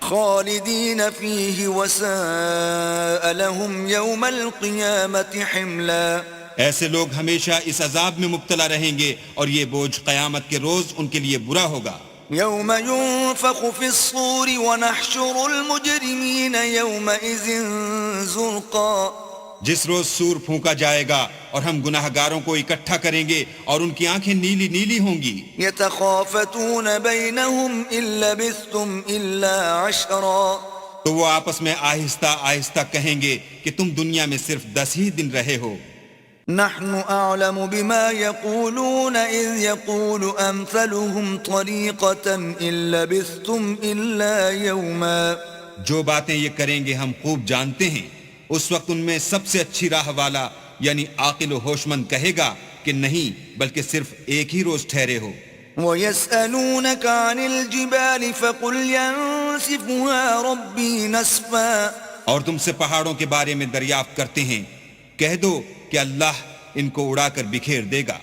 خالدین فیہ وساء لہم یوم القیامت حملا. ایسے لوگ ہمیشہ اس عذاب میں مبتلا رہیں گے اور یہ بوجھ قیامت کے روز ان کے لیے برا ہوگا. یوم ينفخ في الصور ونحشر المجرمین یومئذ زرقا. جس روز سور پھونکا جائے گا اور ہم گناہگاروں کو اکٹھا کریں گے اور ان کی آنکھیں نیلی نیلی ہوں گی. یتخافتون بینہم ان لبثتم الا عشرا. تو وہ آپس میں آہستہ آہستہ کہیں گے کہ تم دنیا میں صرف 10 ہی دن رہے ہو. نحن اعلم بما يقولون اذ يقول امثلهم طریقة ان لبثتم الا یوما. جو باتیں یہ کریں گے ہم خوب جانتے ہیں. اس وقت ان میں سب سے اچھی راہ والا یعنی عاقل و ہوش مند کہے گا کہ نہیں بلکہ صرف ایک ہی روز ٹھہرے ہو. وَيَسْأَلُونَكَ عَنِ الْجِبَالِ فَقُلْ يَنسِفُهَا رَبِّي نَسْفًا. اور تم سے پہاڑوں کے بارے میں دریافت کرتے ہیں، کہہ دو کہ اللہ ان کو اڑا کر بکھیر دے گا.